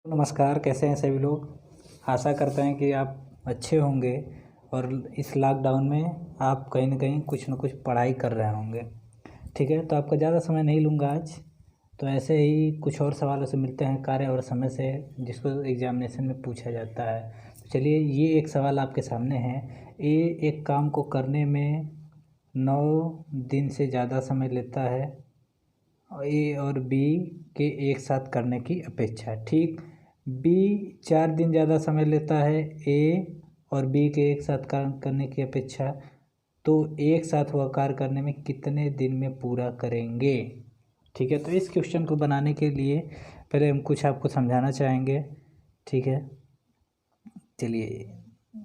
नमस्कार, कैसे हैं सभी लोग। आशा करते हैं कि आप अच्छे होंगे और इस लॉकडाउन में आप कहीं न कहीं कुछ न कुछ पढ़ाई कर रहे होंगे। ठीक है, तो आपका ज़्यादा समय नहीं लूँगा आज। तो ऐसे ही कुछ और सवालों से मिलते हैं कार्य और समय से, जिसको एग्ज़ामिनेशन में पूछा जाता है। तो चलिए, ये एक सवाल आपके सामने है। ए एक काम को करने में 9 दिन से ज़्यादा समय लेता है ए और बी के एक साथ करने की अपेक्षा। ठीक, बी 4 दिन ज़्यादा समय लेता है ए और बी के एक साथ काम करने की अपेक्षा, तो एक साथ वह कार्य करने में कितने दिन में पूरा करेंगे। ठीक है, तो इस क्वेश्चन को बनाने के लिए पहले हम कुछ आपको समझाना चाहेंगे। ठीक है, चलिए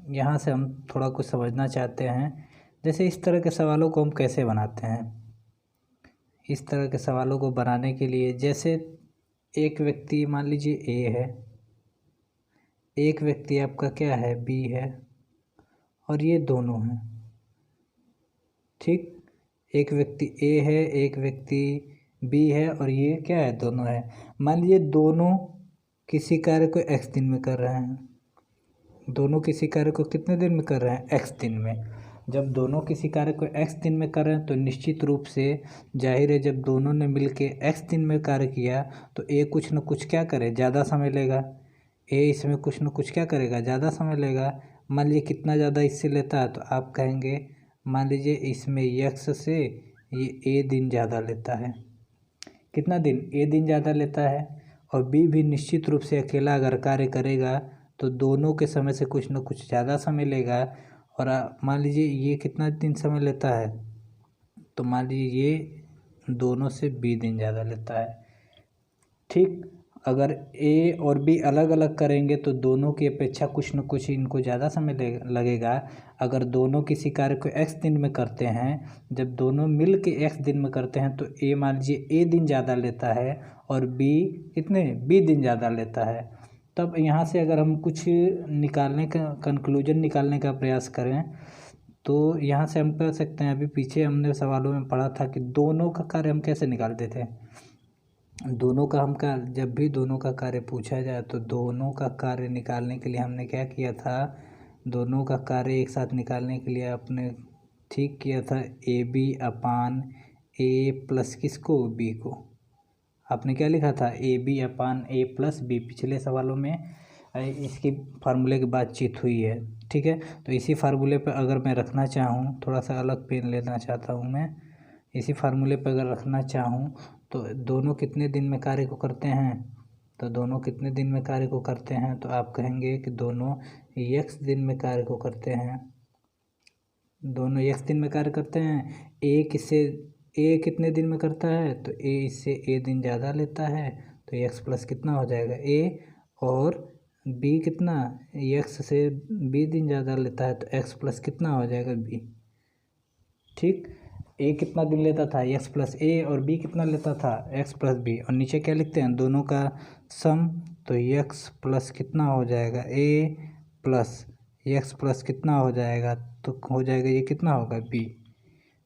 यहाँ से हम थोड़ा कुछ समझना चाहते हैं। जैसे इस तरह के सवालों को हम कैसे बनाते हैं। इस तरह के सवालों को बनाने के लिए, जैसे एक व्यक्ति मान लीजिए ए है, एक व्यक्ति आपका क्या है बी है, और ये दोनों हैं। ठीक, एक व्यक्ति ए है, एक व्यक्ति बी है, और ये क्या है दोनों है। मान लीजिए दोनों किसी कार्य को x दिन में कर रहे हैं। दोनों किसी कार्य को कितने दिन में कर रहे हैं, x दिन में। जब दोनों किसी कार्य को x दिन में कर रहे हैं तो निश्चित रूप से जाहिर है, जब दोनों ने मिलके x दिन में कार्य किया तो ए कुछ न कुछ क्या करे, ज़्यादा समय लेगा। ए इसमें कुछ न कुछ क्या करेगा, ज़्यादा समय लेगा। मान लीजिए कितना ज़्यादा इससे लेता है, तो आप कहेंगे मान लीजिए इसमें x से ये ए दिन ज़्यादा लेता है। कितना दिन, ए दिन ज़्यादा लेता है। और बी भी निश्चित रूप से अकेला अगर कार्य करेगा तो दोनों के समय से कुछ न कुछ ज़्यादा समय लेगा। और मान लीजिए ये कितना दिन समय लेता है, तो मान लीजिए ये दोनों से बी दिन ज़्यादा लेता है। ठीक, अगर ए और बी अलग अलग करेंगे तो दोनों की अपेक्षा कुछ न कुछ इनको ज़्यादा समय लगेगा। अगर दोनों किसी कार्य को x दिन में करते हैं, जब दोनों मिल के x दिन में करते हैं तो ए मान लीजिए ए दिन ज़्यादा लेता है और बी कितने बी दिन ज़्यादा लेता है। तब यहाँ से अगर हम कुछ निकालने का कंक्लूजन निकालने का प्रयास करें तो यहाँ से हम कह सकते हैं, अभी पीछे हमने सवालों में पढ़ा था कि दोनों का कार्य हम कैसे निकालते थे। दोनों का हम का जब भी दोनों का कार्य पूछा जाए तो दोनों का कार्य निकालने के लिए हमने क्या किया था, दोनों का कार्य एक साथ निकालने के लिए आपने ठीक किया था A B upon A plus किसको, बी को। आपने क्या लिखा था, A B upon A plus B. पिछले सवालों में इसकी फार्मूले की बातचीत हुई है। ठीक है, तो इसी फार्मूले पर अगर मैं रखना चाहूँ, थोड़ा सा अलग पेन लेना चाहता हूँ मैं, इसी फार्मूले पर अगर रखना चाहूँ तो दोनों कितने दिन में कार्य को करते हैं, तो दोनों कितने दिन में कार्य को करते हैं, तो आप कहेंगे कि दोनों x दिन में कार्य को करते हैं। दोनों x दिन में कार्य करते हैं। ए कितने दिन में करता है, तो ए इससे ए दिन ज़्यादा लेता है, तो x प्लस कितना हो जाएगा ए, और बी कितना x से बी दिन ज़्यादा लेता है तो x प्लस कितना हो जाएगा बी। ठीक, ए कितना दिन लेता था x प्लस ए, और बी कितना लेता था x प्लस बी। और नीचे क्या लिखते हैं, दोनों का सम, तो x प्लस कितना हो जाएगा ए प्लस x प्लस कितना हो जाएगा, तो हो जाएगा ये कितना होगा बी,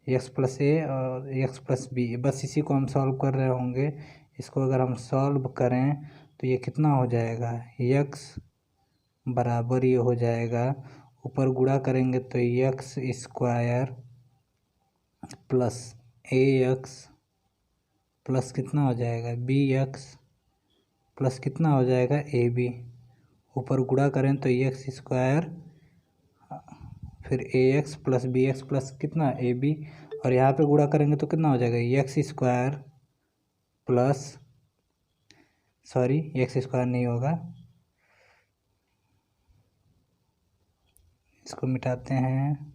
x प्लस ए और x प्लस बी। बस इसी को हम सॉल्व कर रहे होंगे। इसको अगर हम सॉल्व करें तो ये कितना हो जाएगा, x बराबर ये हो जाएगा, ऊपर गुणा करेंगे तो x स्क्वायर प्लस ए एक्स प्लस कितना हो जाएगा बी एक्स प्लस कितना हो जाएगा ए बी। ऊपर गुणा करें तो एक्स स्क्वायर फिर a x plus b x plus कितना ए बी, और यहाँ पे गुणा करेंगे तो कितना हो जाएगा x square plus, sorry x square नहीं होगा, इसको मिटाते हैं।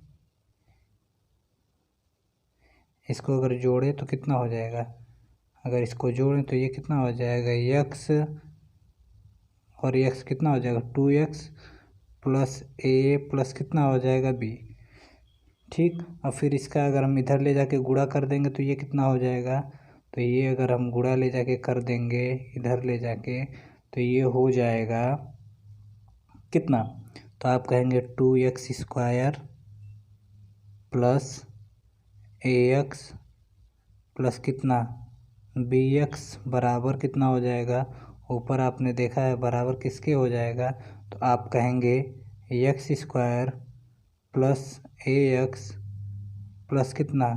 इसको अगर जोड़ें तो कितना हो जाएगा, अगर इसको जोड़ें तो ये कितना हो जाएगा x, और x कितना हो जाएगा 2x प्लस ए प्लस कितना हो जाएगा b। ठीक, और फिर इसका अगर हम इधर ले जाके गुणा कर देंगे तो ये कितना हो जाएगा, तो ये अगर हम गुणा ले जाके कर देंगे इधर ले जाके तो ये हो जाएगा कितना, तो आप कहेंगे 2x स्क्वायर प्लस ए एक्स प्लस कितना बी एक्स बराबर कितना हो जाएगा, ऊपर आपने देखा है बराबर किसके हो जाएगा, तो आप कहेंगे एक्स स्क्वायर प्लस ए एक्स प्लस कितना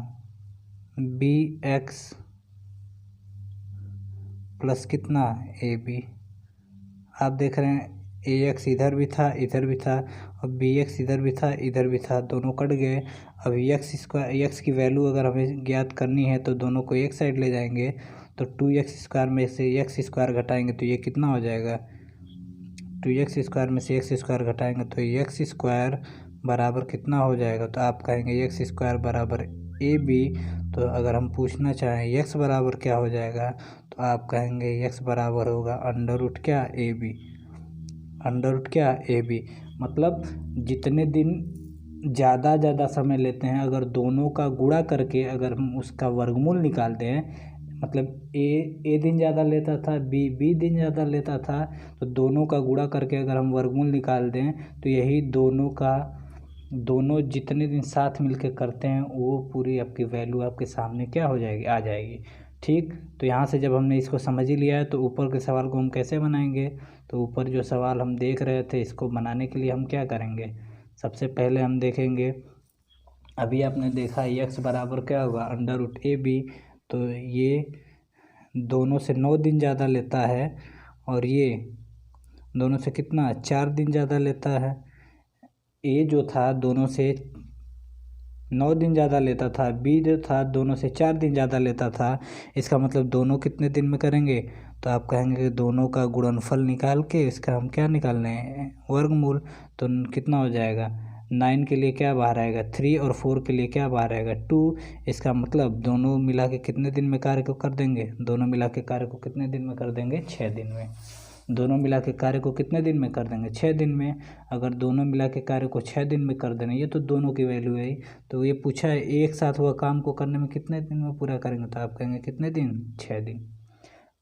बी एक्स प्लस कितना ए बी। आप देख रहे हैं ए एक्स इधर भी था इधर भी था, और बी एक्स इधर भी था इधर भी था, दोनों कट गए। अब एक्स स्क्वायर एक्स की वैल्यू अगर हमें ज्ञात करनी है तो दोनों को एक साइड ले जाएंगे, तो 2x² में से x² घटाएंगे तो ये कितना हो जाएगा, 2x² में से x² घटाएंगे तो x² बराबर कितना हो जाएगा, तो आप कहेंगे x² बराबर ए बी। तो अगर हम पूछना चाहें x बराबर क्या हो जाएगा, तो आप कहेंगे x बराबर होगा अंडर रूट क्या ए बी, अंडर रूट क्या ए बी। मतलब जितने दिन ज़्यादा समय लेते हैं, अगर दोनों का गुणा करके अगर हम उसका वर्गमूल निकालते हैं, मतलब ए दिन ज़्यादा लेता था बी दिन ज़्यादा लेता था, तो दोनों का गुणा करके अगर हम वर्गमूल निकाल दें तो यही दोनों जितने दिन साथ मिलकर करते हैं वो पूरी आपकी वैल्यू आपके सामने क्या हो जाएगी, आ जाएगी। ठीक, तो यहाँ से जब हमने इसको समझ ही लिया है तो ऊपर के सवाल को हम कैसे बनाएंगे, तो ऊपर जो सवाल हम देख रहे थे इसको बनाने के लिए हम क्या करेंगे, सबसे पहले हम देखेंगे, अभी आपने देखा x बराबर क्या होगा अंडर रूट ए बी, तो ये दोनों से 9 दिन ज़्यादा लेता है और ये दोनों से कितना 4 दिन ज़्यादा लेता है। ए जो था दोनों से 9 दिन ज़्यादा लेता था, बी जो था दोनों से 4 दिन ज़्यादा लेता था। इसका मतलब दोनों कितने दिन में करेंगे, तो आप कहेंगे कि दोनों का गुणनफल निकाल के इसका हम क्या निकालने हैं, वर्गमूल। तो कितना हो जाएगा, 9 के लिए क्या बाहर आएगा 3 और 4 के लिए क्या बाहर आएगा 2। इसका मतलब दोनों मिला के कितने दिन में कार्य को कर देंगे, दोनों मिला के कार्य को कितने दिन में कर देंगे, 6 दिन में। दोनों मिला के कार्य को कितने दिन में कर देंगे, 6 दिन में। अगर दोनों मिला के कार्य को 6 दिन में कर देना, ये तो दोनों की वैल्यू है। तो ये पूछा है एक साथ हुआ काम को करने में कितने दिन में पूरा करेंगे, तो आप कहेंगे कितने दिन, 6 दिन।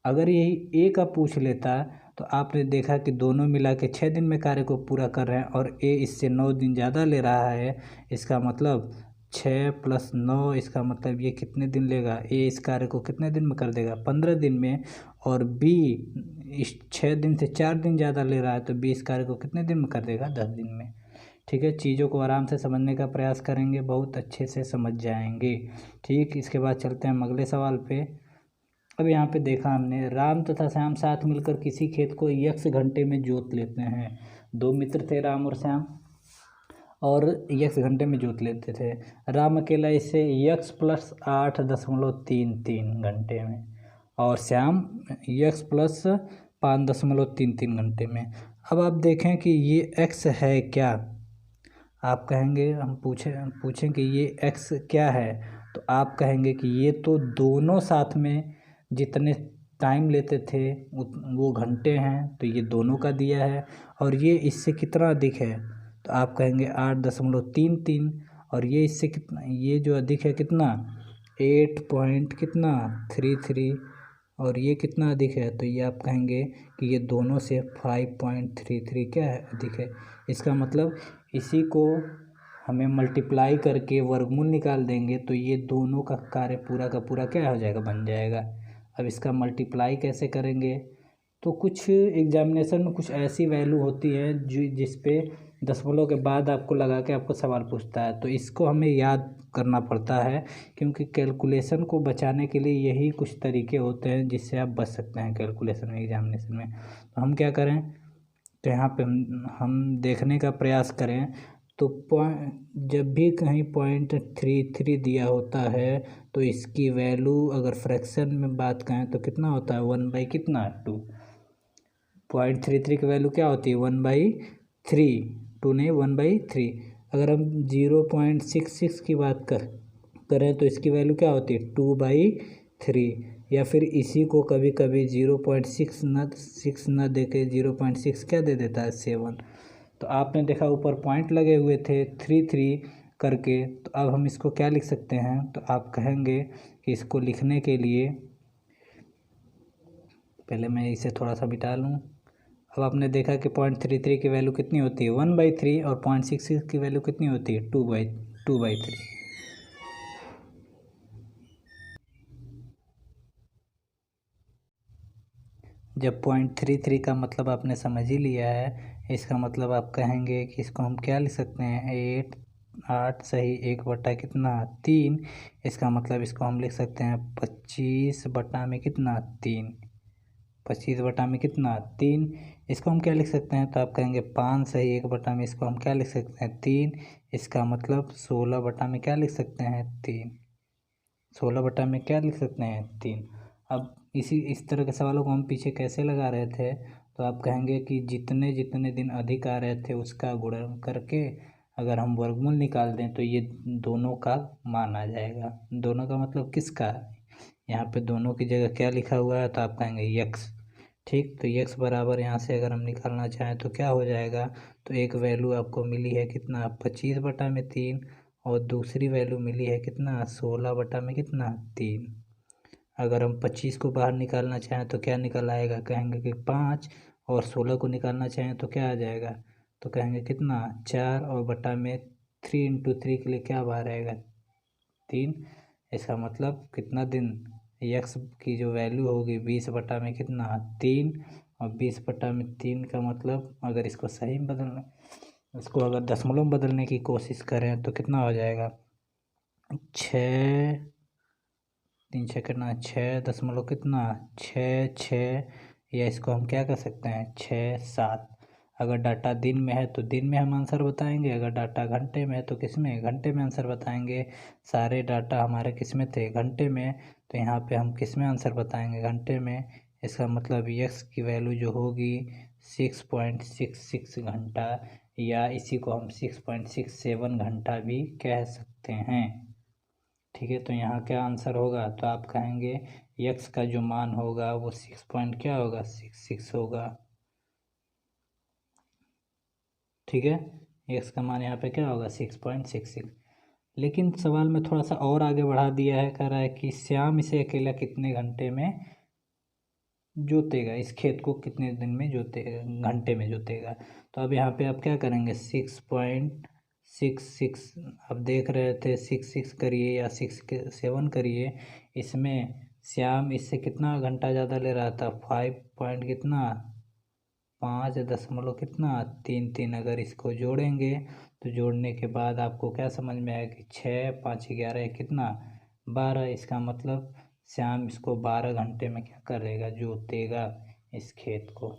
अगर यही ए का पूछ लेता तो आपने देखा कि दोनों मिला के 6 दिन में कार्य को पूरा कर रहे हैं और ए इससे 9 दिन ज़्यादा ले रहा है। इसका मतलब 6 + 9, इसका मतलब ये कितने दिन लेगा, ए इस कार्य को कितने दिन में कर देगा, 15 दिन में। और बी इस 6 दिन से 4 दिन ज़्यादा ले रहा है, तो बी इस कार्य को कितने दिन में कर देगा, 10 दिन में। ठीक है, चीज़ों को आराम से समझने का प्रयास करेंगे, बहुत अच्छे से समझ जाएंगे। ठीक, इसके बाद चलते हैं हम अगले सवाल पे। अब यहाँ पे देखा हमने, राम तथा श्याम साथ मिलकर किसी खेत को x घंटे में जोत लेते हैं। दो मित्र थे राम और श्याम, और x घंटे में जोत लेते थे। राम अकेला इसे x + 8.33 घंटे में, और श्याम x + 5.33 घंटे में। अब आप देखें कि ये x है क्या, आप कहेंगे, हम पूछें कि ये x क्या है, तो आप कहेंगे कि ये तो दोनों साथ में जितने टाइम लेते थे वो घंटे हैं, तो ये दोनों का दिया है। और ये इससे कितना अधिक है, तो आप कहेंगे 8.33, और ये इससे कितना, ये जो अधिक है कितना 8.33, और ये कितना अधिक है, तो ये आप कहेंगे कि ये दोनों से 5.33 क्या है, अधिक है। इसका मतलब इसी को हमें मल्टीप्लाई करके वर्गमूल निकाल देंगे तो ये दोनों का कार्य पूरा का पूरा क्या हो जाएगा, बन जाएगा। अब इसका मल्टीप्लाई कैसे करेंगे, तो कुछ एग्जामिनेशन में कुछ ऐसी वैल्यू होती है जिस पे दशमलव के बाद आपको लगा के आपको सवाल पूछता है, तो इसको हमें याद करना पड़ता है, क्योंकि कैलकुलेशन को बचाने के लिए यही कुछ तरीके होते हैं जिससे आप बच सकते हैं कैलकुलेशन में, एग्जामिनेशन में। तो हम क्या करें, तो यहाँ पे हम देखने का प्रयास करें, तो जब भी कहीं 0.33 दिया होता है तो इसकी वैल्यू अगर फ्रैक्शन में बात करें तो कितना होता है, 1 / कितना 2। 0.33 की वैल्यू क्या होती है, 1/3, 2 नहीं 1/3। अगर हम 0.66 की बात करें तो इसकी वैल्यू क्या होती है, 2/3। या फिर इसी को कभी कभी 0.6 न दे के 0.6 क्या दे देता है, 7। तो आपने देखा ऊपर पॉइंट लगे हुए थे 3 करके, तो अब हम इसको क्या लिख सकते हैं, तो आप कहेंगे कि इसको लिखने के लिए पहले मैं इसे थोड़ा सा मिटा लूँ। अब आपने देखा कि 0.33 की वैल्यू कितनी होती है, 1/3, और 0.66 की वैल्यू कितनी होती है, 2/3। जब 0.33 का मतलब आपने समझ ही लिया है, इसका मतलब आप कहेंगे कि इसको हम क्या लिख सकते हैं, 8 सही 1 बटा कितना 3। इसका मतलब इसको हम लिख सकते हैं 25 बटा में कितना 3, 25 बटा में कितना 3। इसको हम क्या लिख सकते हैं, तो आप कहेंगे 5 सही 1 बटा में इसको हम क्या लिख सकते हैं 3। इसका मतलब 16 बटा में क्या लिख सकते हैं 3, 16 बटा में क्या लिख सकते हैं 3। अब इस तरह के सवालों को हम पीछे कैसे लगा रहे थे, तो आप कहेंगे कि जितने जितने दिन अधिक आ रहे थे उसका गुणन करके अगर हम वर्गमूल निकाल दें तो ये दोनों का मान आ जाएगा। दोनों का मतलब किसका, यहाँ पे दोनों की जगह क्या लिखा हुआ है, तो आप कहेंगे यक्स। ठीक, तो यक्स बराबर यहाँ से अगर हम निकालना चाहें तो क्या हो जाएगा, तो एक वैल्यू आपको मिली है कितना 25 बटा में 3 और दूसरी वैल्यू मिली है कितना 16 बटा में कितना 3। अगर हम 25 को बाहर निकालना चाहें तो क्या निकल आएगा, कहेंगे कि 5, और 16 को निकालना चाहें तो क्या आ जाएगा, तो कहेंगे कितना 4, और बटा में 3 इंटू 3 के लिए क्या बाहर आएगा 3। इसका मतलब कितना दिन, यक्स की जो वैल्यू होगी 20 बटा में कितना 3, और 20 बटा में 3 का मतलब अगर इसको सही में बदलना, इसको अगर दशमलव में बदलने की कोशिश करें तो कितना हो जाएगा 6, 3 छः कितना 6 दशमलव कितना 6, या इसको हम क्या कर सकते हैं 6, 7। अगर डाटा दिन में है तो दिन में हम आंसर बताएंगे, अगर डाटा घंटे में है तो किस में, घंटे में आंसर बताएंगे। सारे डाटा हमारे किस में थे, घंटे में, तो यहाँ पे हम किस में आंसर बताएंगे, घंटे में। इसका मतलब यक्स की वैल्यू जो होगी 6.66 घंटा, या इसी को हम 6.67 घंटा भी कह सकते हैं। ठीक है, तो यहाँ क्या आंसर होगा, तो आप कहेंगे यक्स का जो मान होगा वो 6 पॉइंट क्या होगा 66 होगा। ठीक है, यक्स का मान यहाँ पे क्या होगा 6.66। लेकिन सवाल में थोड़ा सा और आगे बढ़ा दिया है, कह रहा है कि श्याम इसे अकेला कितने घंटे में जोतेगा, इस खेत को कितने दिन में जोतेगा, घंटे में जोतेगा। तो अब यहाँ पे आप क्या करेंगे 6.66, अब देख रहे थे 6 करिए या 6 करिए, इसमें श्याम इससे कितना घंटा ज़्यादा ले रहा था 5 पॉइंट कितना 5.3। अगर इसको जोड़ेंगे तो जोड़ने के बाद आपको क्या समझ में आया कि 6, 5, 11 कितना 12। इसका मतलब श्याम इसको 12 घंटे में क्या करेगा, जोतेगा इस खेत को।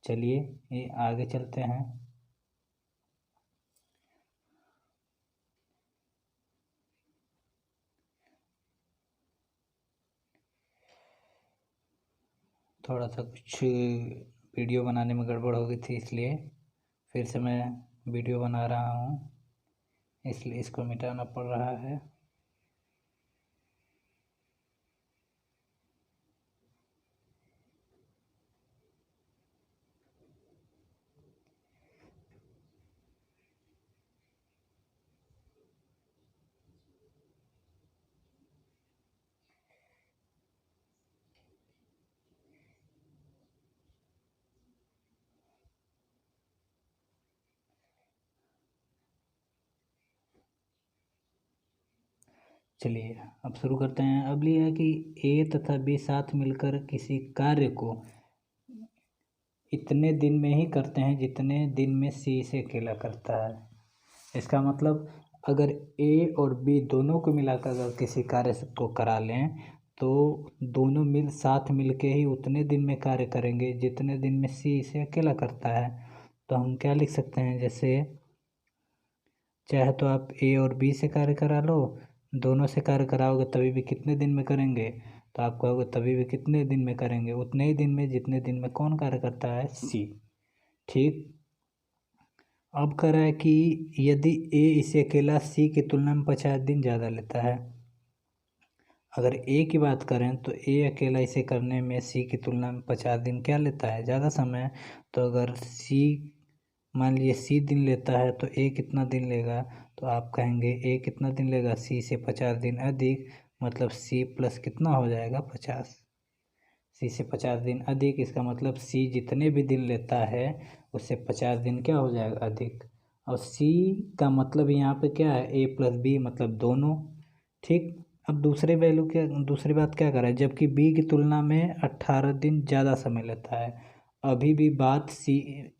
चलिए ये आगे चलते हैं। थोड़ा सा कुछ वीडियो बनाने में गड़बड़ हो गई थी, इसलिए फिर से मैं वीडियो बना रहा हूँ, इसलिए इसको मिटाना पड़ रहा है। चलिए अब शुरू करते हैं। अब लिया है कि ए तथा बी साथ मिलकर किसी कार्य को इतने दिन में ही करते हैं जितने दिन में सी इसे अकेला करता है। इसका मतलब अगर ए और बी दोनों को मिलाकर अगर किसी कार्य को करा लें तो दोनों साथ मिल के ही उतने दिन में कार्य करेंगे जितने दिन में सी इसे अकेला करता है। तो हम क्या लिख सकते हैं, जैसे चाहे तो आप ए और बी से कार्य करा लो, दोनों से कार्य कराओगे तभी भी कितने दिन में करेंगे, तो आप कहोगे तभी भी कितने दिन में करेंगे, उतने ही दिन में जितने दिन में कौन कार्य करता है सी। ठीक, अब कह रहा है कि यदि ए इसे अकेला सी की तुलना में 50 दिन ज़्यादा लेता है। अगर ए की बात करें तो ए अकेला इसे करने में सी की तुलना में 50 दिन क्या लेता है, ज़्यादा समय। तो अगर सी मान लीजिए सी दिन लेता है तो ए कितना दिन लेगा, तो आप कहेंगे ए कितना दिन लेगा सी से 50 दिन अधिक, मतलब सी प्लस कितना हो जाएगा 50। सी से 50 दिन अधिक, इसका मतलब सी जितने भी दिन लेता है उससे 50 दिन क्या हो जाएगा अधिक। और सी का मतलब यहाँ पे क्या है ए प्लस बी मतलब दोनों। ठीक, अब दूसरी बात क्या कर रहा है, जबकि बी की तुलना में 18 दिन ज़्यादा समय लेता है। अभी भी बात सी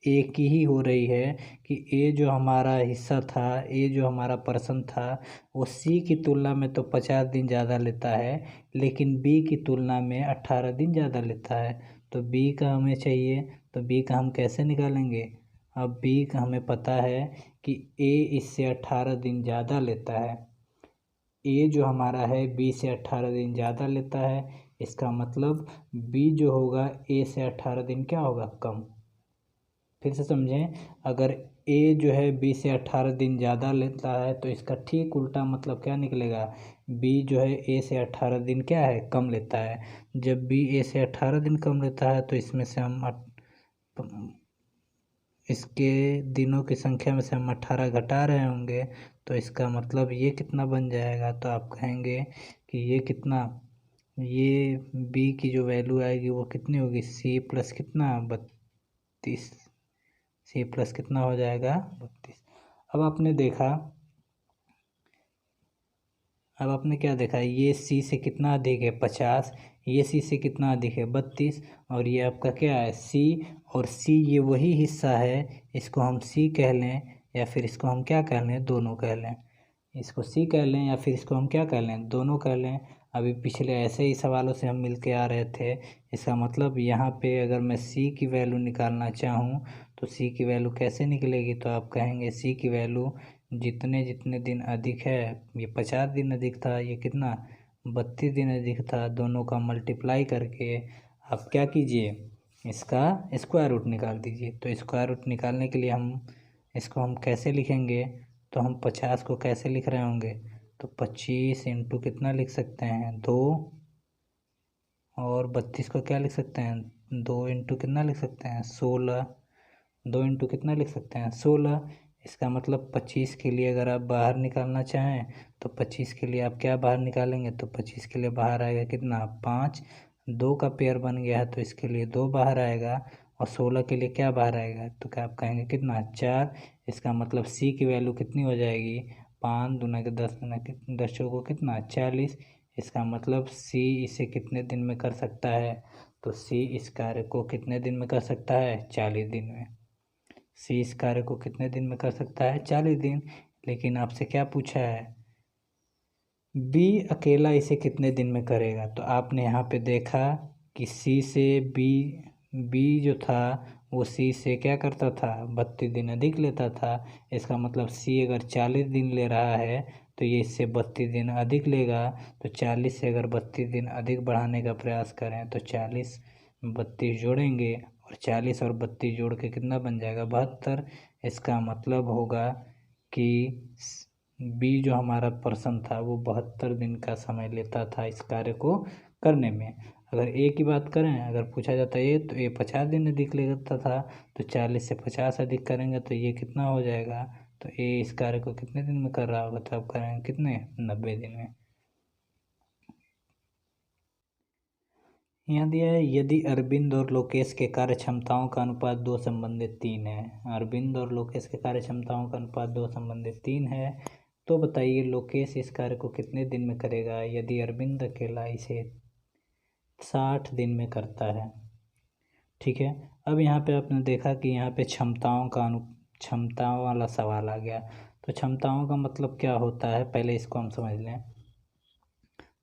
ए की ही हो रही है कि ए जो हमारा हिस्सा था, ए जो हमारा पर्सन था, वो सी की तुलना में तो 50 दिन ज़्यादा लेता है, लेकिन बी की तुलना में 18 दिन ज़्यादा लेता है। तो बी का हमें चाहिए, तो बी का हम कैसे निकालेंगे। अब बी का हमें पता है कि ए इससे 18 दिन ज़्यादा लेता है। ए जो हमारा है बी से 18 दिन ज़्यादा लेता है, इसका मतलब बी जो होगा ए से 18 दिन क्या होगा, कम। फिर से समझें, अगर ए जो है बी से 18 दिन ज़्यादा लेता है तो इसका ठीक उल्टा मतलब क्या निकलेगा, बी जो है ए से 18 दिन क्या है, कम लेता है। जब बी ए से 18 दिन कम लेता है तो इसमें से हम इसके दिनों की संख्या में से हम 18 घटा रहे होंगे, तो इसका मतलब ये कितना बन जाएगा। तो आप कहेंगे कि ये कितना, ये बी की जो वैल्यू आएगी वो कितनी होगी, सी प्लस कितना 32, सी प्लस कितना हो जाएगा 32। अब आपने क्या देखा, ये सी से कितना अधिक है 50, ये सी से कितना अधिक है 32, और ये आपका क्या है सी, और सी ये वही हिस्सा है, इसको हम सी कह लें या फिर इसको हम क्या कह लें, दोनों कह लें। इसको सी कह लें या फिर इसको हम क्या कह लें, दोनों कह लें। अभी पिछले ऐसे ही सवालों से हम मिल के आ रहे थे। इसका मतलब यहाँ पे अगर मैं सी की वैल्यू निकालना चाहूँ तो सी की वैल्यू कैसे निकलेगी, तो आप कहेंगे सी की वैल्यू जितने जितने दिन अधिक है, ये 50 दिन अधिक था, ये कितना 32 दिन अधिक था, दोनों का मल्टीप्लाई करके आप क्या कीजिए, इसका स्क्वायर रूट निकाल दीजिए। तो स्क्वायर रूट निकालने के लिए इसको हम कैसे लिखेंगे, तो हम 50 को कैसे लिख रहे होंगे, तो 25 इंटू कितना लिख सकते हैं 2, और 32 को क्या लिख सकते हैं 2 इंटू कितना लिख सकते हैं 16, 2 इंटू कितना लिख सकते हैं 16। इसका मतलब 25 के लिए अगर आप बाहर निकालना चाहें तो 25 के लिए आप क्या बाहर निकालेंगे, तो 25 के लिए बाहर आएगा कितना 5, 2 का पेयर बन गया है तो इसके लिए 2 बाहर आएगा, और 16 के लिए क्या बाहर आएगा, तो क्या आप कहेंगे कितना 4। इसका मतलब सी की वैल्यू कितनी हो जाएगी, 5 दूना के 10, 10 चौको कितना 40। इसका मतलब सी इसे कितने दिन में कर सकता है, तो सी इस कार्य को कितने दिन में कर सकता है, 40 दिन में। सी इस कार्य को कितने दिन में कर सकता है, 40 दिन। लेकिन आपसे क्या पूछा है, बी अकेला इसे कितने दिन में करेगा। तो आपने यहाँ पे देखा कि सी से बी जो था वो सी से क्या करता था, 32 दिन अधिक लेता था। इसका मतलब सी अगर 40 दिन ले रहा है तो ये इससे 32 दिन अधिक लेगा। तो 40 से अगर 32 दिन अधिक बढ़ाने का प्रयास करें तो 40 32 जोड़ेंगे, और 40 और 32 जोड़ के कितना बन जाएगा 72। इसका मतलब होगा कि बी जो हमारा पर्सन था वो 72 दिन का समय लेता था इस कार्य को करने में। अगर ए की बात करें, अगर पूछा जाता है तो ये 50 दिन अधिक लेता था, तो 40 से 50 अधिक करेंगे तो ये कितना हो जाएगा, तो ए इस कार्य को कितने दिन में कर रहा होगा, तो आप करेंगे कितने 90 दिन में। यहाँ दिया है यदि अरविंद और लोकेश के कार्य क्षमताओं का अनुपात 2:3 है। अरविंद और लोकेश के कार्य क्षमताओं का अनुपात 2:3 है, तो बताइए लोकेश इस कार्य को कितने दिन में करेगा यदि अरविंद अकेला इसे 60 दिन में करता है। ठीक है, अब यहाँ पे आपने देखा कि यहाँ पे क्षमताओं वाला सवाल आ गया। तो क्षमताओं का मतलब क्या होता है, पहले इसको हम समझ लें।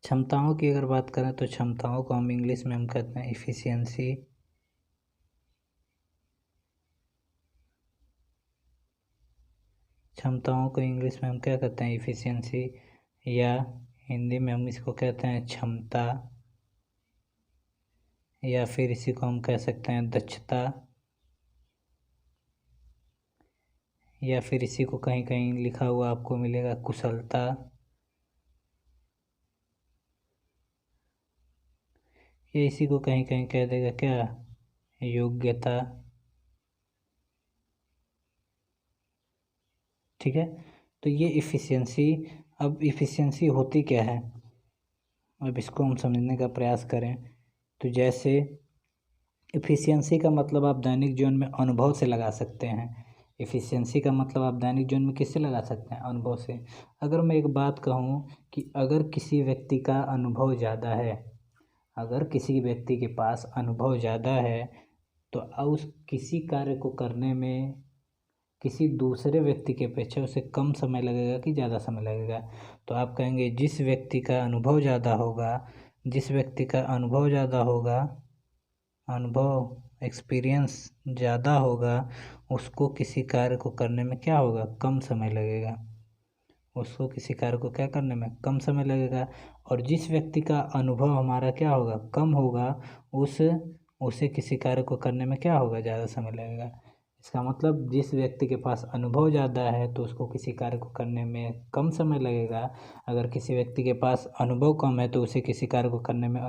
क्षमताओं की अगर बात करें तो क्षमताओं को हम इंग्लिश में हम कहते हैं इफ़िशियंसी। क्षमताओं को इंग्लिश में हम क्या कहते हैं इफ़िशियंसी, या हिंदी में हम इसको कहते हैं क्षमता, या फिर इसी को हम कह सकते हैं दक्षता, या फिर इसी को कहीं कहीं लिखा हुआ आपको मिलेगा कुशलता, या इसी को कहीं कहीं कह देगा क्या योग्यता। ठीक है, तो ये इफ़िशियंसी, अब इफ़िशियंसी होती क्या है, अब इसको हम समझने का प्रयास करें। तो जैसे इफ़िशियंसी का मतलब आप दैनिक जीवन में अनुभव से लगा सकते हैं। एफिशिएंसी का मतलब आप दैनिक जीवन में किससे लगा सकते हैं? अनुभव से। अगर मैं एक बात कहूँ कि अगर किसी व्यक्ति का अनुभव ज़्यादा है, अगर किसी व्यक्ति के पास अनुभव ज़्यादा है तो उस किसी कार्य को करने में किसी दूसरे व्यक्ति की अपेक्षा उसे कम समय लगेगा कि ज़्यादा समय लगेगा? तो आप कहेंगे जिस व्यक्ति का अनुभव ज़्यादा होगा, जिस व्यक्ति का अनुभव ज़्यादा होगा, अनुभव एक्सपीरियंस ज़्यादा होगा, उसको किसी कार्य को करने में क्या होगा? कम समय लगेगा। उसको किसी कार्य को क्या करने में कम समय लगेगा। और जिस व्यक्ति का अनुभव हमारा क्या होगा? कम होगा, उसे किसी कार्य को करने में क्या होगा? ज़्यादा समय लगेगा। इसका मतलब जिस व्यक्ति के पास अनुभव ज़्यादा है तो उसको किसी कार्य को करने में कम समय लगेगा। अगर किसी व्यक्ति के पास अनुभव कम है तो उसे किसी कार्य को करने में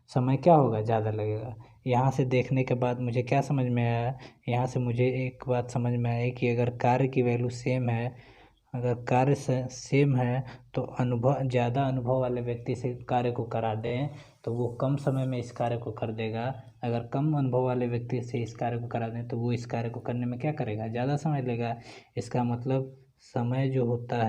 समय क्या होगा? ज़्यादा लगेगा। यहाँ से देखने के बाद मुझे क्या समझ में आया? यहाँ से मुझे एक बात समझ में आई कि अगर कार्य की वैल्यू सेम है, अगर कार्य सेम है तो ज़्यादा अनुभव वाले व्यक्ति से कार्य को करा दें तो वो कम समय में इस कार्य को कर देगा। अगर कम अनुभव वाले व्यक्ति से इस कार्य को करा दें तो वो इस कार्य को करने में क्या करेगा? ज़्यादा समय लेगा। इसका मतलब समय जो होता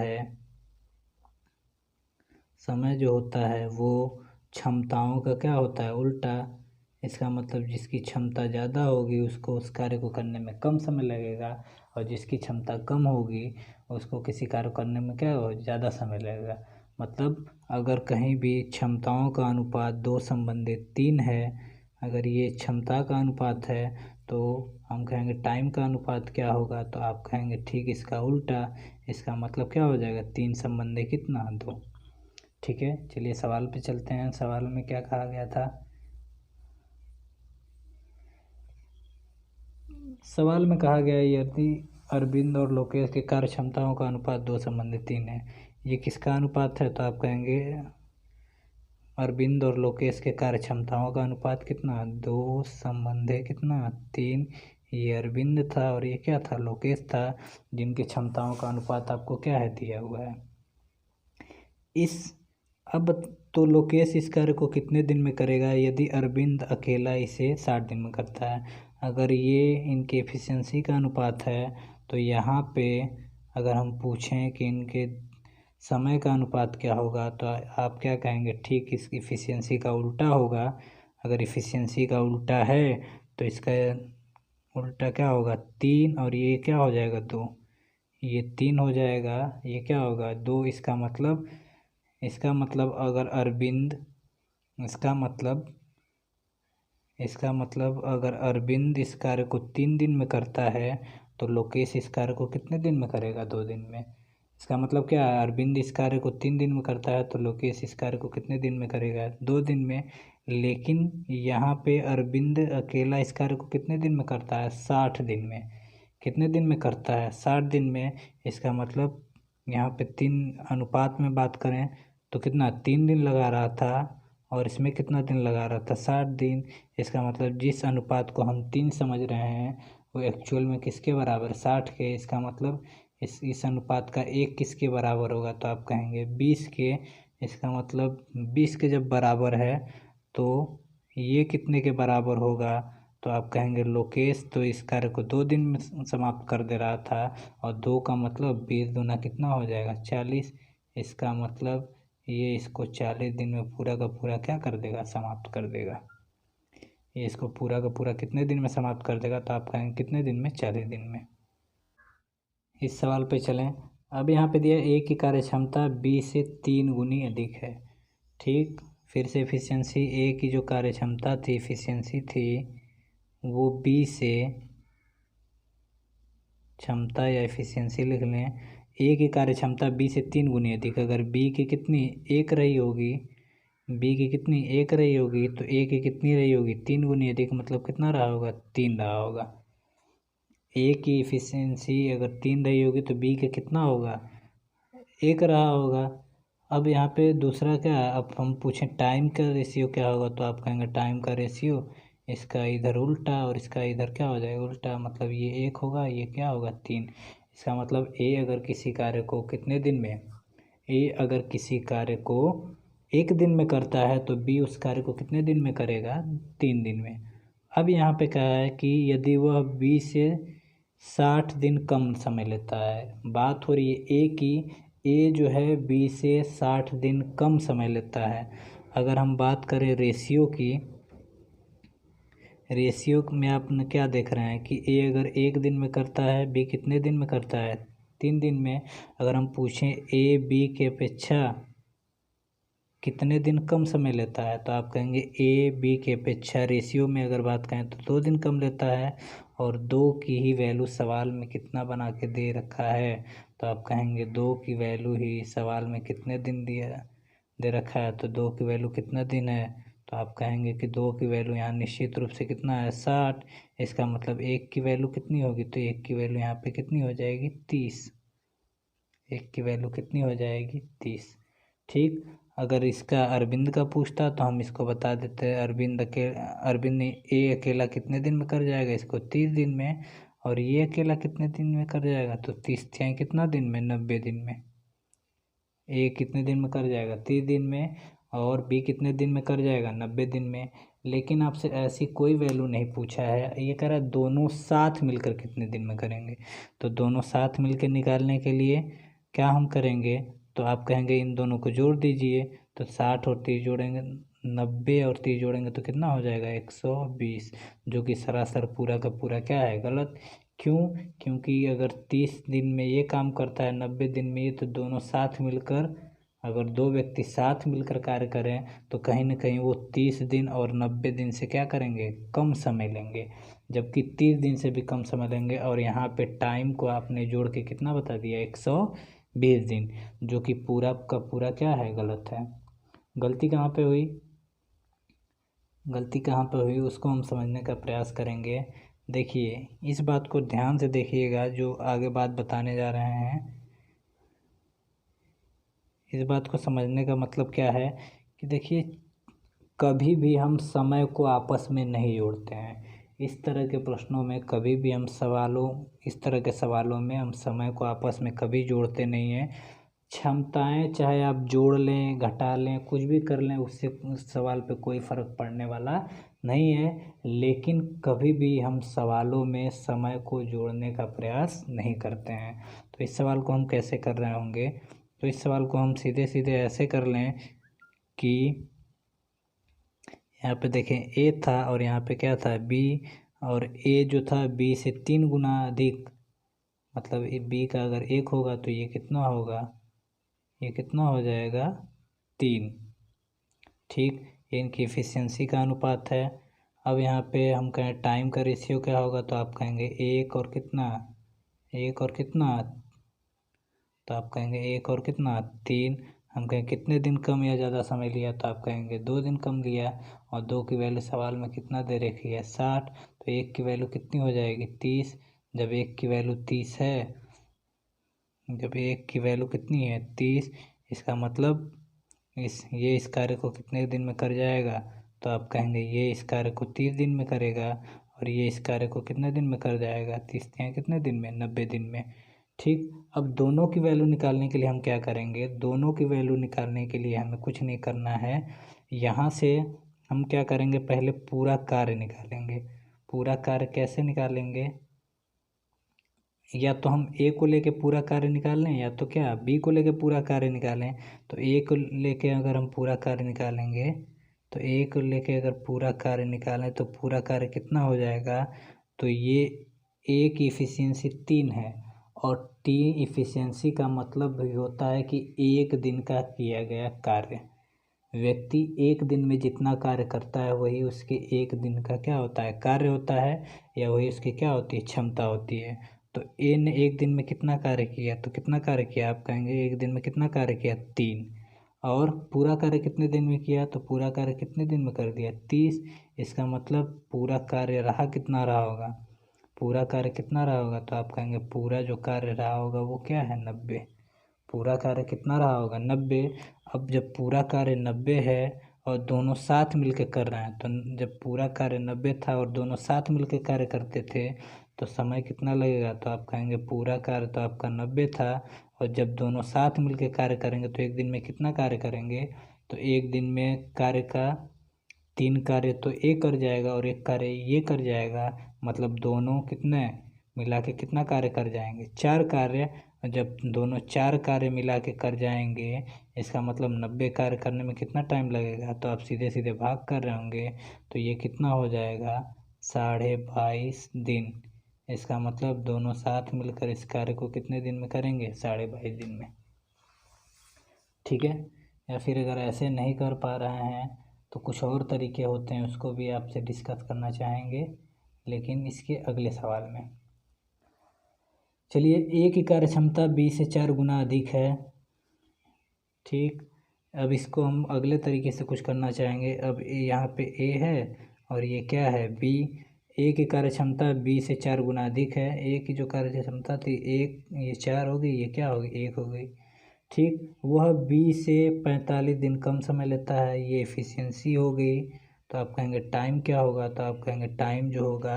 है वो क्षमताओं का क्या होता है? उल्टा। इसका मतलब जिसकी क्षमता ज़्यादा होगी उसको उस कार्य को करने में कम समय लगेगा, और जिसकी क्षमता कम होगी उसको किसी कार्य करने में क्या हो? ज़्यादा समय लगेगा। मतलब अगर कहीं भी क्षमताओं का अनुपात 2:3 है, अगर ये क्षमता का अनुपात है तो हम कहेंगे टाइम का अनुपात क्या होगा? तो आप कहेंगे ठीक इसका उल्टा। इसका मतलब क्या हो जाएगा? 3:2। ठीक है, चलिए सवाल पे चलते हैं। सवाल में क्या कहा गया था? सवाल में कहा गया यदि अरविंद और लोकेश की कार्य क्षमताओं का अनुपात 2:3 है। ये किसका अनुपात है? तो आप कहेंगे अरविंद और लोकेश के कार्य क्षमताओं का अनुपात कितना? 2:3। ये अरविंद था और ये क्या था? लोकेश था, जिनकी क्षमताओं का अनुपात आपको क्या है? दिया हुआ है। अब तो लोकेश इस कार्य को कितने दिन में करेगा यदि अरविंद अकेला इसे 60 दिन में करता है? अगर ये इनके एफिशिएंसी का अनुपात है तो यहाँ पे अगर हम पूछें कि इनके समय का अनुपात क्या होगा तो आप क्या कहेंगे? ठीक इसकी एफिशिएंसी का उल्टा होगा। अगर एफिशिएंसी का उल्टा है तो इसका उल्टा क्या होगा? 3, और ये क्या हो जाएगा? 2। ये 3 हो जाएगा, ये क्या होगा? 2। इसका मतलब अगर अगर अरविंद इस कार्य को 3 दिन में करता है तो लोकेश इस कार्य को कितने दिन में करेगा? 2 दिन में। इसका मतलब क्या है? अरविंद इस कार्य को 3 दिन में करता है तो लोकेश इस कार्य को कितने दिन में करेगा? 2 दिन में। लेकिन यहाँ पे अरविंद अकेला इस कार्य को कितने दिन में करता है? 60 दिन में। कितने दिन में करता है? 60 दिन में। इसका मतलब यहाँ पे 3 अनुपात में बात करें तो कितना? 3 दिन लगा रहा था, और इसमें कितना दिन लगा रहा था? 60 दिन। इसका मतलब जिस अनुपात को हम 3 समझ रहे हैं वो एक्चुअल में किसके बराबर? 60 के। इसका मतलब इस अनुपात का 1 किसके बराबर होगा? तो आप कहेंगे 20 के। इसका मतलब 20 के जब बराबर है तो ये कितने के बराबर होगा? तो आप कहेंगे लोकेश तो इस कार्य को 2 दिन में समाप्त कर दे रहा था, और 2 का मतलब 20 दूना कितना हो जाएगा? 40। इसका मतलब ये इसको 40 दिन में पूरा का पूरा क्या कर देगा? समाप्त कर देगा। ये इसको पूरा का पूरा कितने दिन में समाप्त कर देगा? तो आप कहेंगे कितने दिन में? 40 दिन में। इस सवाल पे चलें। अब यहाँ पे दिया ए की कार्य क्षमता बी से 3 गुनी अधिक है। ठीक, फिर से एफिशिएंसी ए की जो कार्य क्षमता थी, एफिशिएंसी थी, वो बी से क्षमता या एफिशिएंसी लिख लें। ए की कार्य क्षमता बी से 3 गुनी अधिक। अगर बी की कितनी? 1 रही होगी, बी की कितनी? 1 रही होगी, तो ए की कितनी रही होगी? 3 गुनी अधिक। मतलब कितना रहा होगा? 3 रहा होगा। ए की एफिशिएंसी अगर 3 रही होगी तो बी का कितना होगा? 1 रहा होगा। अब यहाँ पे दूसरा क्या है? अब हम पूछें टाइम का रेशियो क्या होगा, तो आप कहेंगे टाइम का रेशियो इसका इधर उल्टा और इसका इधर क्या हो जाएगा? उल्टा। मतलब ये 1 होगा, ये क्या होगा? 3। इसका मतलब ए अगर किसी कार्य को कितने दिन में? ए अगर किसी कार्य को 1 दिन में करता है तो बी उस कार्य को कितने दिन में करेगा? 3 दिन में। अब यहाँ पे क्या है कि यदि वह बी से 60 दिन कम समय लेता है। बात हो रही है ए की, ए जो है बी से 60 दिन कम समय लेता है। अगर हम बात करें रेशियो की, रेशियो में आप क्या देख रहे हैं कि ए अगर 1 दिन में करता है, बी कितने दिन में करता है, 3 दिन में। अगर हम पूछें ए बी के अपेक्षा कितने दिन कम समय लेता है, तो आप कहेंगे ए बी के अपेक्षा रेशियो में अगर बात करें तो 2 दिन कम लेता है। और 2 की ही वैल्यू सवाल में कितना बना के दे रखा है, तो आप कहेंगे 2 की वैल्यू ही सवाल में कितने दिन दिया दे रखा है, तो 2 की वैल्यू कितना दिन है, तो आप कहेंगे कि 2 की वैल्यू यहाँ निश्चित रूप से कितना है, 60। इसका मतलब 1 की वैल्यू कितनी होगी, तो 1 की वैल्यू यहाँ पे कितनी हो जाएगी, 30। 1 की वैल्यू कितनी हो जाएगी, 30। ठीक। अगर इसका अरविंद का पूछता तो हम इसको बता देते हैं, अरविंद ने ए अकेला कितने दिन में कर जाएगा, इसको 30 दिन में। और ये अकेला कितने दिन में कर जाएगा, तो 30 थे कितना दिन में, 90 दिन में। ए कितने दिन में कर जाएगा, 30 दिन में। और बी कितने दिन में कर जाएगा, 90 दिन में। लेकिन आपसे ऐसी कोई वैल्यू नहीं पूछा है, ये कह रहा है दोनों साथ मिलकर कितने दिन में करेंगे। तो दोनों साथ मिलकर निकालने के लिए क्या हम करेंगे, तो आप कहेंगे इन दोनों को जोड़ दीजिए। तो 60 और 30 जोड़ेंगे, 90 और 30 जोड़ेंगे तो कितना हो जाएगा, 120। जो कि सरासर पूरा का पूरा क्या है, गलत। क्यों, क्योंकि अगर 30 दिन में ये काम करता है, 90 दिन में ये, तो दोनों साथ मिलकर, अगर 2 व्यक्ति साथ मिलकर कार्य करें तो कहीं ना कहीं वो 30 दिन और 90 दिन से क्या करेंगे, कम समय लेंगे। जबकि 30 दिन से भी कम समय लेंगे। और यहाँ पे टाइम को आपने जोड़ के कितना बता दिया, 120 दिन, जो कि पूरा का पूरा क्या है, गलत है। गलती कहाँ पे हुई, गलती कहाँ पे हुई उसको हम समझने का प्रयास करेंगे। देखिए इस बात को ध्यान से देखिएगा, जो आगे बात बताने जा रहे हैं। इस बात को समझने का मतलब क्या है कि देखिए, कभी भी हम समय को आपस में नहीं जोड़ते हैं। इस तरह के प्रश्नों में कभी भी हम इस तरह के सवालों में हम समय को आपस में कभी जोड़ते नहीं हैं। क्षमताएं चाहे आप जोड़ लें, घटा लें, कुछ भी कर लें, उससे उस सवाल पे कोई फ़र्क पड़ने वाला नहीं है। लेकिन कभी भी हम सवालों में समय को जोड़ने का प्रयास नहीं करते हैं। तो इस सवाल को हम कैसे कर रहे होंगे, तो इस सवाल को हम सीधे सीधे ऐसे कर लें कि यहाँ पे देखें ए था और यहाँ पे क्या था, बी। और ए जो था बी से 3 गुना अधिक, मतलब बी का अगर 1 होगा तो ये कितना होगा, ये कितना हो जाएगा, 3। ठीक, ये इनकी एफिशिएंसी का अनुपात है। अब यहाँ पे हम कहें टाइम का रेशियो क्या होगा, तो आप कहेंगे 1 और कितना, 1 और कितना, तो आप कहेंगे 1 और कितना, 3। हम कहें कितने दिन कम या ज़्यादा समय लिया, तो आप कहेंगे 2 दिन कम लिया। और 2 की वैल्यू सवाल में कितना दे रखी है, 60। तो 1 की वैल्यू कितनी हो जाएगी, 30। जब 1 की वैल्यू 30 है, जब 1 की वैल्यू कितनी है, 30, इसका मतलब इस कार्य को कितने दिन में कर जाएगा, तो आप कहेंगे ये इस कार्य को 30 दिन में करेगा। और ये इस कार्य को कितने दिन में कर जाएगा, 30 कितने दिन में, 90 दिन में। ठीक। अब दोनों की वैल्यू निकालने के लिए हम क्या करेंगे, दोनों की वैल्यू निकालने के लिए हमें कुछ नहीं करना है। यहाँ से हम क्या करेंगे, पहले पूरा कार्य निकालेंगे। पूरा कार्य कैसे निकालेंगे, या तो हम ए को लेके पूरा कार्य निकाल लें, या तो क्या बी को लेके पूरा कार्य निकालें। तो ए को लेके अगर हम पूरा कार्य निकालेंगे, तो ए को लेके अगर पूरा कार्य निकालें तो पूरा कार्य कितना हो जाएगा, तो ये ए की इफ़िशियंसी 3 है। और 3 इफ़िशियंसी का मतलब भी होता है कि 1 दिन का किया गया कार्य। व्यक्ति 1 दिन में जितना कार्य करता है वही उसके 1 दिन का क्या होता है, कार्य होता है, या वही उसकी क्या होती है, क्षमता होती है। तो ए ने 1 दिन में कितना कार्य किया, तो कितना कार्य किया, आप कहेंगे 1 दिन में कितना कार्य किया, 3। और पूरा कार्य कितने दिन में किया, तो पूरा कार्य कितने दिन में कर दिया, 30। इसका मतलब पूरा कार्य रहा कितना रहा होगा, पूरा कार्य कितना रहा होगा, तो आप कहेंगे पूरा जो कार्य रहा होगा वो क्या है, 90। पूरा कार्य कितना रहा होगा, 90। अब जब पूरा कार्य 90 है और दोनों साथ मिलकर कर रहे हैं, तो जब पूरा कार्य 90 था और दोनों साथ मिलकर कार्य करते थे तो समय कितना लगेगा, तो आप कहेंगे पूरा कार्य तो आपका 90 था, और जब दोनों साथ मिलकर कार्य करेंगे तो 1 दिन में कितना कार्य करेंगे, तो 1 दिन में कार्य का 3 कार्य तो ए कर जाएगा और 1 कार्य ये कर जाएगा। मतलब दोनों कितने मिला के कितना कार्य कर जाएंगे, 4 कार्य। जब दोनों 4 कार्य मिला के कर जाएंगे, इसका मतलब 90 कार्य करने में कितना टाइम लगेगा, तो आप सीधे सीधे भाग कर रहे होंगे, तो ये कितना हो जाएगा 22.5 दिन। इसका मतलब दोनों साथ मिलकर इस कार्य को कितने दिन में करेंगे, 22.5 दिन में। ठीक है। या फिर अगर ऐसे नहीं कर पा रहे हैं तो कुछ और तरीके होते हैं, उसको भी आपसे डिस्कस करना चाहेंगे, लेकिन इसके अगले सवाल में। चलिए, ए की कार्य क्षमता बी से 4 गुना अधिक है। ठीक, अब इसको हम अगले तरीके से कुछ करना चाहेंगे। अब यहाँ पे ए है और ये क्या है, बी। ए की कार्य क्षमता बी से 4 गुना अधिक है। ए की जो कार्य क्षमता थी एक, ये 4 हो गई, ये क्या हो गई, 1 हो गई। ठीक, वह बी से 45 दिन कम समय लेता है, ये एफिशिएंसी हो गई। तो आप कहेंगे टाइम क्या होगा, तो आप कहेंगे टाइम जो होगा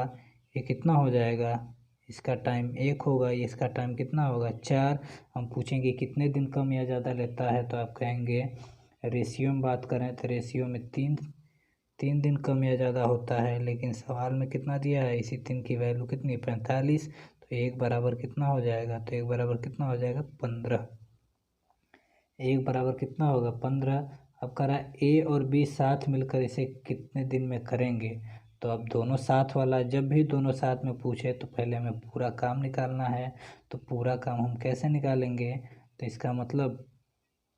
ये कितना हो जाएगा, इसका टाइम 1 होगा, इसका टाइम कितना होगा 4। हम पूछेंगे कितने दिन कम या ज़्यादा लेता है, तो आप कहेंगे रेशियो में बात करें तो रेशियो में 3 दिन कम या ज़्यादा होता है, लेकिन सवाल में कितना दिया है, इसी 3 की वैल्यू कितनी, 45। तो 1 बराबर कितना हो जाएगा, तो 1 बराबर कितना हो जाएगा 15। 1 बराबर कितना होगा 15। अब करा ए और बी साथ मिलकर इसे कितने दिन में करेंगे, तो अब दोनों साथ वाला, जब भी दोनों साथ में पूछे तो पहले हमें पूरा काम निकालना है। तो पूरा काम हम कैसे निकालेंगे, तो इसका मतलब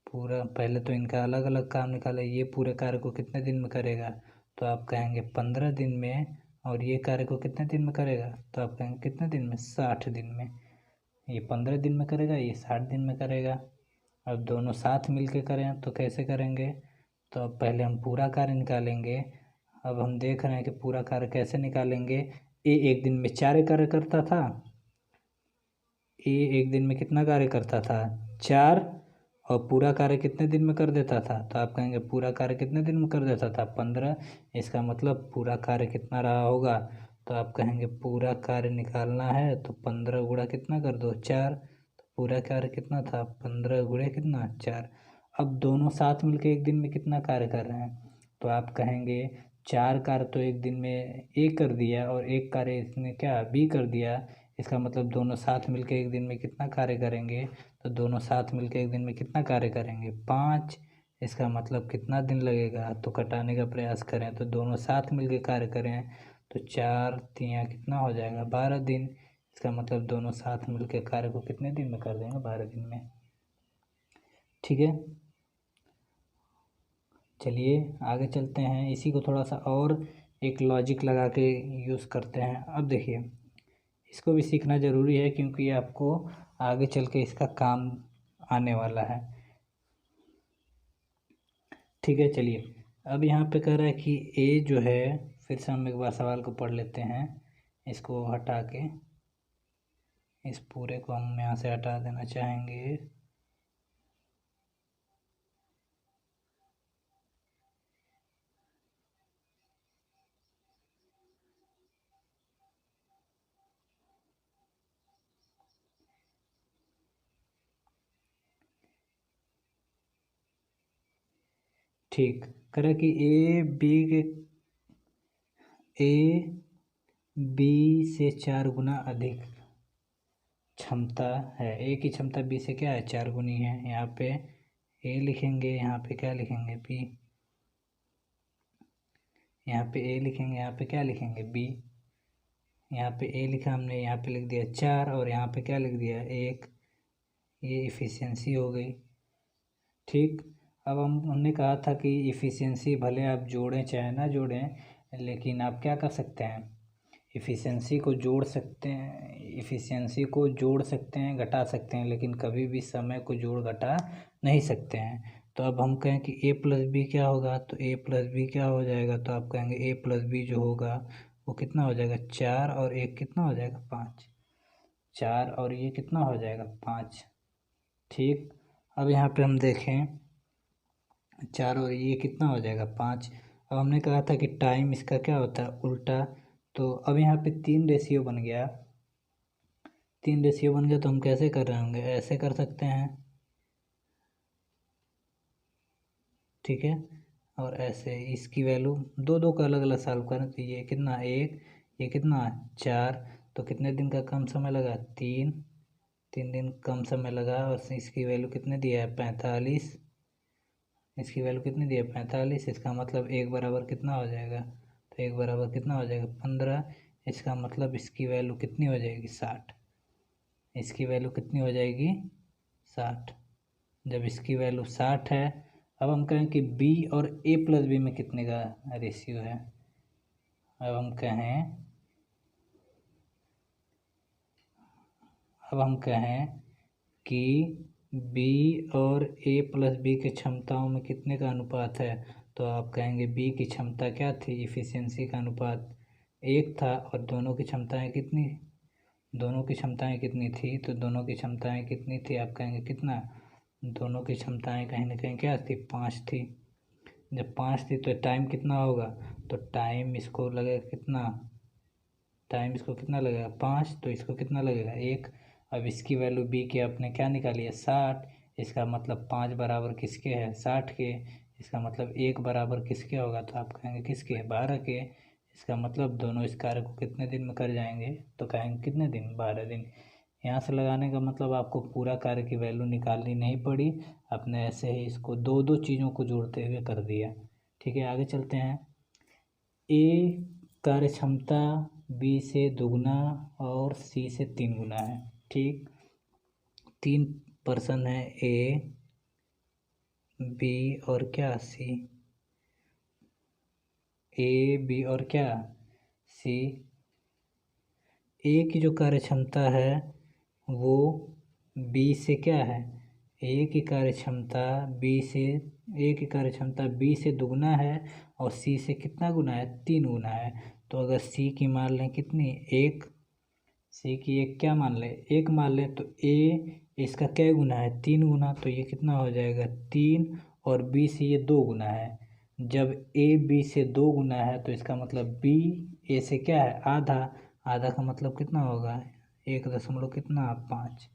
पूरा, पहले तो इनका अलग अलग काम निकाले। ये पूरे कार्य को कितने दिन में करेगा, तो आप कहेंगे 15 दिन में। और ये कार्य को कितने दिन में करेगा, तो आप कहेंगे कितने दिन में, 60 दिन में। ये 15 दिन में करेगा, ये 60 दिन में करेगा। अब दोनों साथ मिल के करें तो कैसे करेंगे, तो अब पहले हम पूरा कार्य निकालेंगे। अब हम देख रहे हैं कि पूरा कार्य कैसे निकालेंगे। ए एक दिन में 4 कार्य करता था, ए एक दिन में कितना कार्य करता था 4, और पूरा कार्य कितने दिन में कर देता था, तो आप कहेंगे पूरा कार्य कितने दिन में कर देता था 15। इसका मतलब पूरा कार्य कितना रहा होगा, तो आप कहेंगे पूरा कार्य निकालना है तो 15 गुणा कितना कर दो 4। तो पूरा कार्य कितना था 15 गुणे कितना 4। अब दोनों साथ मिलकर एक दिन में कितना कार्य कर रहे हैं, तो आप कहेंगे 4 कार्य तो एक दिन में ए कर दिया और एक कार्य इसने क्या बी कर दिया। इसका मतलब दोनों साथ मिलकर एक दिन में कितना कार्य करेंगे, तो दोनों साथ मिलकर एक दिन में कितना कार्य करेंगे 5। इसका मतलब कितना दिन लगेगा, तो घटाने का प्रयास करें तो दोनों साथ मिलकर कार्य करें तो 4 3 कितना हो जाएगा 12 दिन। इसका मतलब दोनों साथ मिलकर कार्य को कितने दिन में कर देंगे, 12 दिन में। ठीक है, चलिए आगे चलते हैं। इसी को थोड़ा सा और एक लॉजिक लगा के यूज़ करते हैं। अब देखिए, इसको भी सीखना ज़रूरी है क्योंकि आपको आगे चल के इसका काम आने वाला है। ठीक है, चलिए अब यहाँ पे कह रहा है कि ए जो है, फिर से हम एक बार सवाल को पढ़ लेते हैं। इसको हटा के इस पूरे को हम यहाँ से हटा देना चाहेंगे। ठीक, करें कि ए बी से 4 गुना अधिक क्षमता है। ए की क्षमता बी से क्या है 4 गुनी है। यहाँ पे ए लिखेंगे, यहाँ पे क्या लिखेंगे बी, यहाँ पे ए लिखेंगे, यहाँ पे क्या लिखेंगे बी। यहाँ पे ए लिखा हमने, यहाँ पे लिख दिया 4 और यहाँ पे क्या लिख दिया 1। ये इफ़िशियंसी हो गई। ठीक, अब हमने कहा था कि इफ़िशियंसी भले आप जोड़ें चाहे ना जोड़ें, लेकिन आप क्या कर सकते हैं, इफ़िशियंसी को जोड़ सकते हैं, इफ़िशियंसी को जोड़ सकते हैं, घटा सकते हैं, लेकिन कभी भी समय को जोड़ घटा नहीं सकते हैं। तो अब हम कहें कि ए प्लस बी क्या होगा, तो ए प्लस बी क्या हो जाएगा, तो आप कहेंगे ए प्लस बी जो होगा वो कितना हो जाएगा 4 और 1 कितना हो जाएगा 5। 4 और ये कितना हो जाएगा 5। ठीक, अब यहाँ पे हम देखें 4 और ये कितना हो जाएगा 5। अब हमने कहा था कि टाइम इसका क्या होता है उल्टा। तो अब यहाँ पे 3 रेशियो बन गया, 3 रेशियो बन गया, तो हम कैसे कर रहे होंगे, ऐसे कर सकते हैं। ठीक है, और ऐसे इसकी वैल्यू दो दो का अलग अलग सॉल्व करें तो ये कितना 1, ये कितना 4। तो कितने दिन का कम समय लगा, 3 दिन कम समय लगा। और इसकी वैल्यू कितने दिया है, 45। इसकी वैल्यू कितनी दी है, 45। इसका मतलब 1 बराबर कितना हो जाएगा, तो 1 बराबर कितना हो जाएगा, 15। इसका मतलब इसकी वैल्यू कितनी हो जाएगी, 60। इसकी वैल्यू कितनी हो जाएगी, 60। जब इसकी वैल्यू 60 है, अब हम कहें कि बी और ए प्लस बी में कितने का रेशियो है। अब हम कहें कि बी और ए प्लस बी के क्षमताओं में कितने का अनुपात है, तो आप कहेंगे बी की क्षमता क्या थी, इफ़िशियंसी का अनुपात 1 था। और दोनों की क्षमताएं कितनी थी, तो दोनों की क्षमताएं कितनी थी, आप कहेंगे कितना, दोनों की क्षमताएं कहीं ना कहीं क्या थी, 5 थी। जब 5 थी तो टाइम कितना होगा, तो टाइम इसको लगेगा कितना, 5, तो इसको कितना लगेगा, 1। अब इसकी वैल्यू बी की आपने क्या निकाली है, 60। इसका मतलब 5 बराबर किसके है, 60 के। इसका मतलब 1 बराबर किसके होगा, तो आप कहेंगे किसके, 12 के। इसका मतलब दोनों इस कार्य को कितने दिन में कर जाएंगे, तो कहेंगे कितने दिन, 12 दिन। यहाँ से लगाने का मतलब आपको पूरा कार्य की वैल्यू निकालनी नहीं पड़ी, आपने ऐसे ही इसको दो दो चीज़ों को जोड़ते हुए कर दिया। ठीक है, आगे चलते हैं। ए कार्य क्षमता बी से दुगना और सी से 3 गुना है। ठीक, 3 पर्सन है, ए बी और क्या, सी। ए बी और क्या, सी। ए की जो कार्य क्षमता है वो बी से क्या है, ए की कार्य क्षमता बी से दुगना है और सी से कितना गुना है, 3 गुना है। तो अगर सी की मान लें कितनी, 1, सी की एक क्या मान लें, 1 मान लें, तो ए इसका क्या गुना है, 3 गुना। तो ये कितना हो जाएगा, 3। और बी से ये 2 गुना है। जब ए बी से 2 गुना है तो इसका मतलब बी ए से क्या है, आधा। आधा का मतलब कितना होगा, 1.5।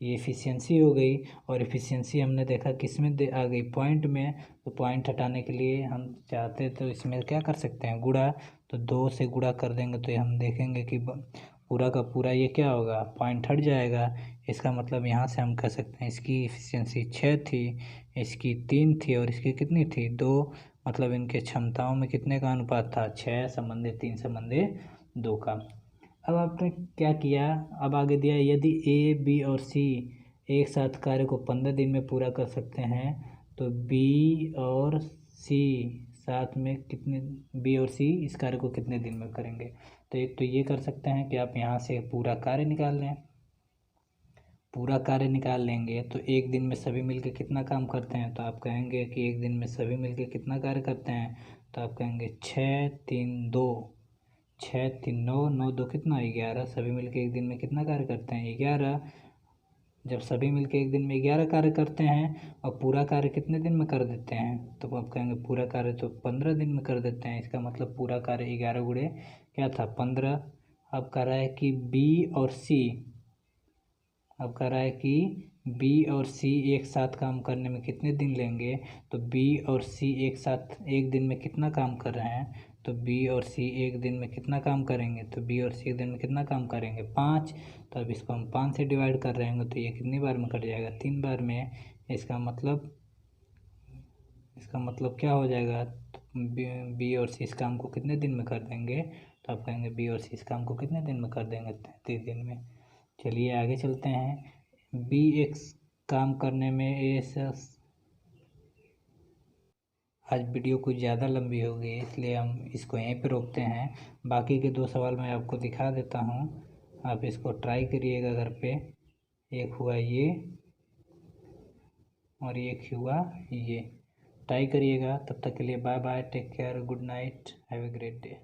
ये एफिशिएंसी हो गई। और एफिशिएंसी हमने देखा किस में आ गई, पॉइंट में। तो पॉइंट हटाने के लिए हम चाहते तो इसमें क्या कर सकते हैं, गुणा। तो 2 से गुणा कर देंगे तो हम देखेंगे कि पूरा का पूरा ये क्या होगा, पॉइंट हट जाएगा। इसका मतलब यहाँ से हम कह सकते हैं इसकी एफिशिएंसी 6 थी, इसकी 3 थी और इसकी कितनी थी, 2। मतलब इनके क्षमताओं में कितने का अनुपात था, 6 संबंधित 3 संबंधित 2 का। अब आपने क्या किया, अब आगे दिया यदि ए बी और सी एक साथ कार्य को 15 दिन में पूरा कर सकते हैं तो बी और सी इस कार्य को कितने दिन में करेंगे। तो एक तो ये कर सकते हैं कि आप यहाँ से पूरा कार्य निकाल लें। पूरा कार्य निकाल लेंगे तो एक दिन में सभी मिलकर कितना काम करते हैं, तो आप कहेंगे कि एक दिन में सभी मिलकर कितना कार्य करते हैं, तो आप कहेंगे 6 3 2, 6 3 9, 9 2 कितना, 11। सभी मिलकर एक दिन में कितना कार्य करते हैं, 11। जब सभी मिलकर एक दिन में 11 कार्य करते हैं और पूरा कार्य कितने दिन में कर देते हैं, तो आप कहेंगे पूरा कार्य तो 15 दिन में कर देते हैं। इसका मतलब पूरा कार्य 11 गुणे क्या था, 15। अब कह रहा है कि बी और सी एक साथ काम करने में कितने दिन लेंगे। तो बी और सी एक साथ एक दिन में कितना काम कर रहे हैं, तो बी और सी एक दिन में कितना काम करेंगे, तो बी और सी एक दिन में कितना काम करेंगे, 5। तो अब इसको हम 5 से डिवाइड कर रहे हैं तो ये कितनी बार में कट जाएगा, 3 बार में। इसका मतलब क्या हो जाएगा, तो बी और सी इस काम को कितने दिन में कर देंगे, तो आप कहेंगे बी और सी इस काम को कितने दिन में कर देंगे, 33 दिन में। चलिए आगे चलते हैं। बी एक्स काम करने में आज वीडियो कुछ ज़्यादा लंबी हो गई इसलिए हम इसको यहीं पे रोकते हैं। बाकी के 2 सवाल मैं आपको दिखा देता हूँ, आप इसको ट्राई करिएगा घर पे। एक हुआ ये और एक हुआ ये, ट्राई करिएगा। तब तक के लिए bye bye, take care, good night, have a great day.